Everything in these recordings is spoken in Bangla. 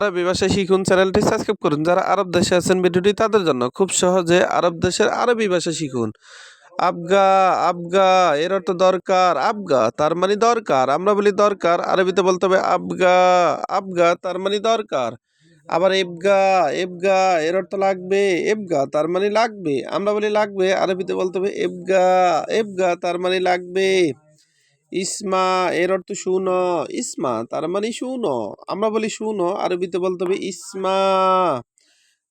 আরবি ভাষা শিখুন চ্যানেলটি সাবস্ক্রাইব করুন। যারা আরব দেশে আছেন ভিডিওটি তাদের জন্য। খুব সহজে আরব দেশের আরবি ভাষা শিখুন। আবগা আবগা এর অর্থ দরকার। আবগা তার মানে দরকার। আমরা বলি দরকার, আরবিতে বলতে হবে আবগা। আবগা তার মানে দরকার। আবার এবগা এবগা এর অর্থ লাগবে। এবগা তার মানে লাগবে। আমরা বলি লাগবে, আরবিতে বলতে হবে এবগা। এবগা তার মানে লাগবে। ইসমা এর অর্থ শুনো। ইসমা তার মানে শুনো। আমরা বলি শুনো, আরবিতে বলতে হবে ইসমা।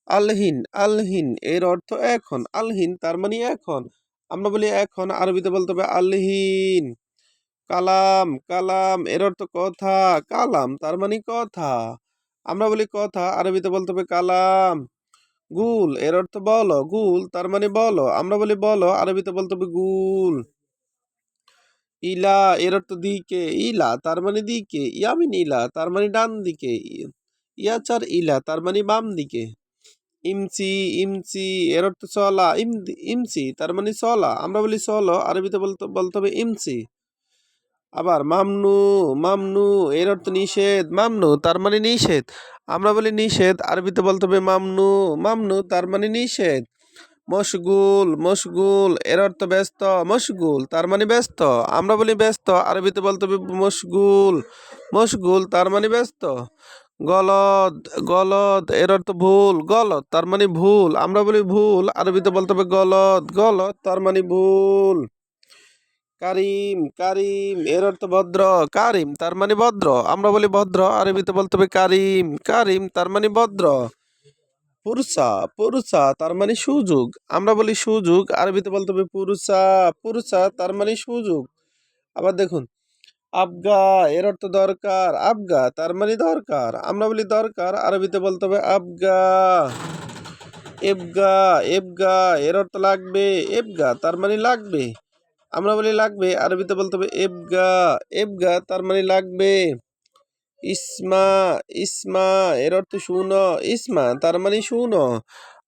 আলহিন আলহিন এর অর্থ এখন। আলহিন তার মানে এখন। আমরা বলি এখন, আরবিতে বলতে হবে আলহিন। কালাম কালাম এর অর্থ কথা। কালাম তার মানে কথা। আমরা বলি কথা, আরবিতে বলতে হবে কালাম। গুল এর অর্থ বলো। গুল তার মানে বলো। আমরা বলি বলো, আরবিতে বলতে হবে গুল। ইলা এর অর্থ দিকে। ইলা তার মানে দিকে। ইয়ামিন ইলা তার মানে ডান দিকে। ইয়াচার ইলা তার মানে বাম দিকে। ইমসি ইমসি এর অর্থ চলা। ইমসি তার মানে চলা। আমরা বলি চলো, আরবিতে বলতে বলতে হবে ইমসি। আবার মামনু মামনু এর অর্থ নিষেধ। মামনু তার মানে নিষেধ। আমরা বলি নিষেধ, আরবিতে বলতে হবে মামনু। মামনু তার মানে নিষেধ। মশগুল মশগুল এর অর্থ ব্যস্ত। মশগুল তার মানে ব্যস্ত। আমরা বলি ব্যস্ত, আরবিতে বলতে হবে মশগুল। মশগুল তার মানে ব্যস্ত। গলদ গলদ এর অর্থ ভুল। গলত তার মানে ভুল। আমরা বলি ভুল, আরবিতে বলতে হবে গলত। গলত তার মানে ভুল। কারিম কারিম এর অর্থ ভদ্র। কারিম তার মানে ভদ্র। আমরা বলি ভদ্র, আরবিতে বলতে হবে কারিম। কারিম তার মানে ভদ্র। পুরসা পুরসা তার মানে সুযোগ। আমরা বলি সুযোগ, আরবিতে বলতে হবে পুরসা। পুরসা তার মানে সুযোগ। আবার দেখুন, আবগা এর অর্থ দরকার। আবগা তার মানে দরকার। আমরা বলি দরকার, আরবিতে বলতে হবে আবগা। এবগা এবগা এর অর্থ লাগবে। এবগা তার মানে লাগবে। আমরা বলি লাগবে, আরবিতে বলতে হবে এবগা। এবগা তার মানে লাগবে। ইসমা ইসমা এর অর্থ শুনো। ইসমা তার মানে শুনো।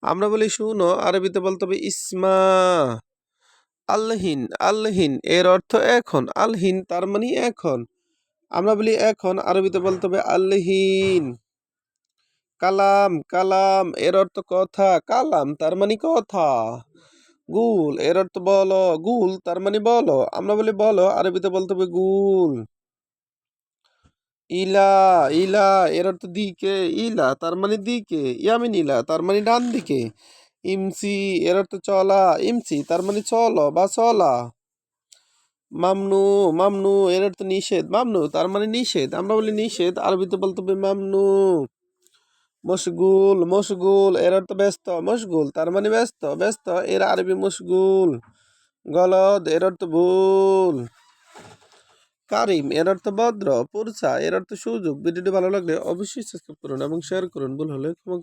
আমরা বলি শুনো, আরবিতে বলতে হবে ইসমা। আলহিন আলহিন এর অর্থ এখন। আলহিন তার মানে এখন। আমরা বলি এখন, আরবিতে বলতে হবে আলহিন। কালাম কালাম এর অর্থ কথা। কালাম তার মানে কথা। গুল এর অর্থ বলো। গুল তার মানে বলো। আমরা বলি বলো, আরবিতে বলতে হবে গুল। ইলা ইলা এর অর্থ দিকে। ইলা তার মানে দিকে। ইয়ামিন ইলা তার মানে ডান দিকে। ইমসি এর অর্থ চলা। ইমসি তার মানে চলো বা চলা। মামনু মামনু এর অর্থ নিষেধ। মামনু তার মানে নিষেধ। আমরা বলি নিষেধ, আরবিতে বলতে হবে মামনু। মশগুল মশগুল এর অর্থ ব্যস্ত। মশগুল তার মানে ব্যস্ত। ব্যস্ত এর আরবি মশগুল। গলদ এর অর্থ ভুল। কারিম এর অর্থ ভদ্র। পুরসা এর অর্থ সুযোগ। ভিডিওটি ভালো লাগলে অবশ্যই সাবস্ক্রাইব করুন এবং শেয়ার করুন। ভুল হলে ক্ষমা করুন।